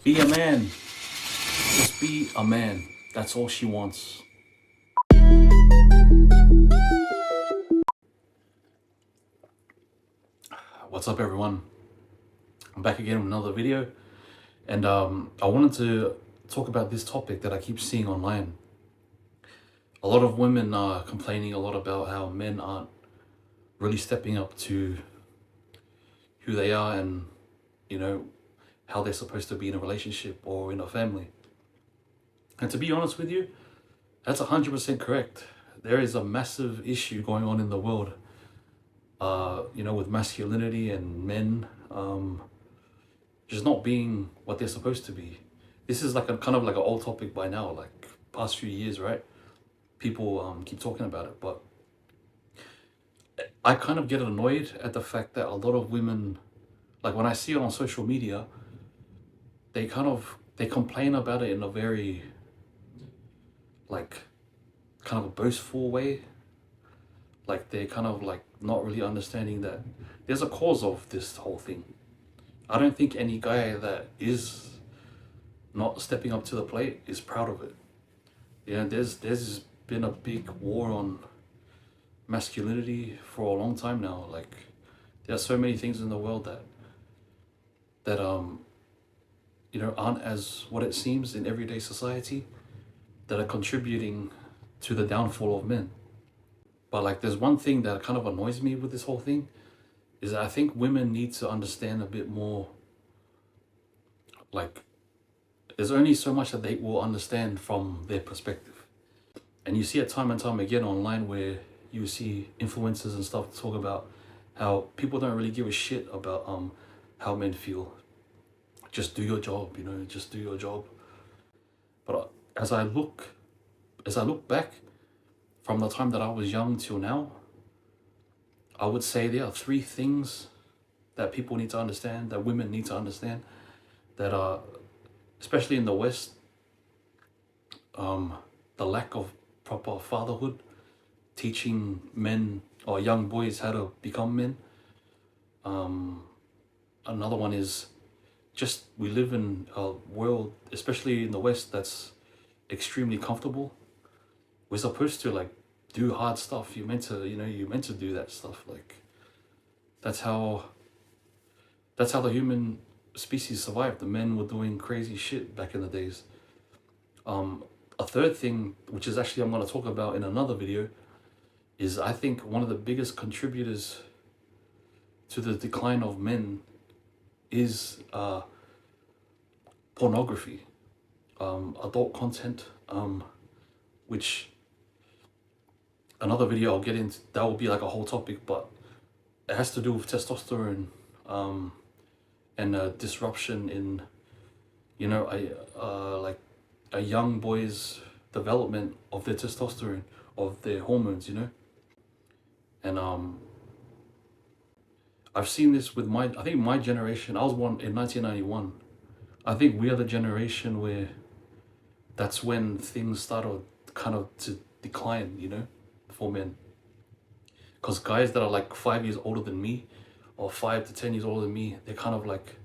Be a man. Just be a man. That's all she wants. What's up, everyone? I'm back again with another video, and I wanted to talk about this topic that I keep seeing online. A lot of women are complaining a lot about how men aren't really stepping up to who they are and, you know, how they're supposed to be in a relationship or in a family. And to be honest with you, that's 100% correct. There is a massive issue going on in the world, with masculinity and men just not being what they're supposed to be. This is like a kind of like an old topic by now, like past few years, right? People keep talking about it, but I kind of get annoyed at the fact that a lot of women, like when I see it on social media, they complain about it in a very like kind of a boastful way. Like they're kind of like not really understanding that there's a cause of this whole thing. I don't think any guy that is not stepping up to the plate is proud of it. There's been a big war on masculinity for a long time now. Like there are so many things in the world that aren't as what it seems in everyday society that are contributing to the downfall of men. But like there's one thing that kind of annoys me with this whole thing is that I think women need to understand a bit more. Like there's only so much that they will understand from their perspective. And you see it time and time again online where you see influencers and stuff talk about how people don't really give a shit about how men feel. Just do your job, just do your job. But as I look back from the time that I was young till now, I would say there are three things that people need to understand, that women need to understand, that are, especially in the West, the lack of proper fatherhood, teaching men or young boys how to become men. Another one is just we live in a world, especially in the West, that's extremely comfortable. We're supposed to like do hard stuff. You're meant to do that stuff. Like that's how the human species survived. The men were doing crazy shit back in the days. A third thing, which is actually I'm going to talk about in another video, is I think one of the biggest contributors to the decline of men is pornography, adult content, which another video I'll get into. That will be like a whole topic, but it has to do with testosterone and a disruption in like a young boy's development of their testosterone, of their hormones, and I've seen this with I think my generation. I was born in 1991. I think we are the generation where that's when things started kind of to decline, for men. Because guys that are like 5 years older than me, or 5 to 10 years older than me, they're kind of like,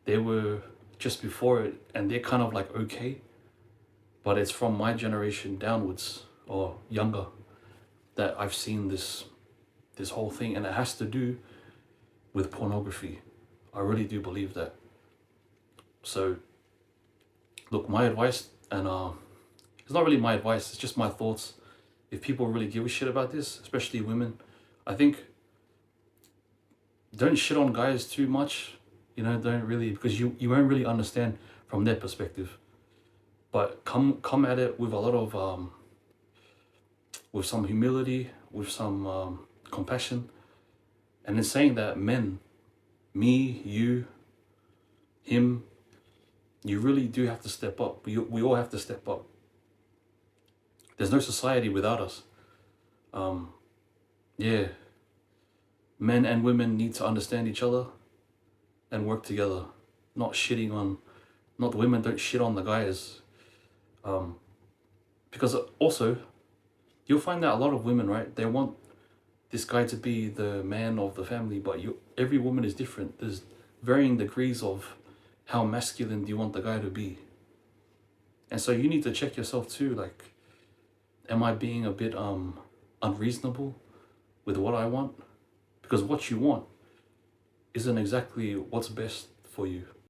they were just before it, and they're kind of like okay. But it's from my generation downwards or younger that I've seen this whole thing, and it has to do with pornography. I really do believe that. So look, my advice, and it's not really my advice, it's just my thoughts. If people really give a shit about this, especially women, I think don't shit on guys too much. Don't really, because you won't really understand from their perspective. But come at it with a lot of with some humility, with some compassion, and in saying that men, me, you, him, you really do have to step up. We all have to step up. There's no society without us. Men and women need to understand each other and work together. Not the women don't shit on the guys. Because also, you'll find that a lot of women, right, they want this guy to be the man of the family, but every woman is different. There's varying degrees of how masculine do you want the guy to be? And so you need to check yourself too, like, am I being a bit unreasonable with what I want? Because what you want isn't exactly what's best for you.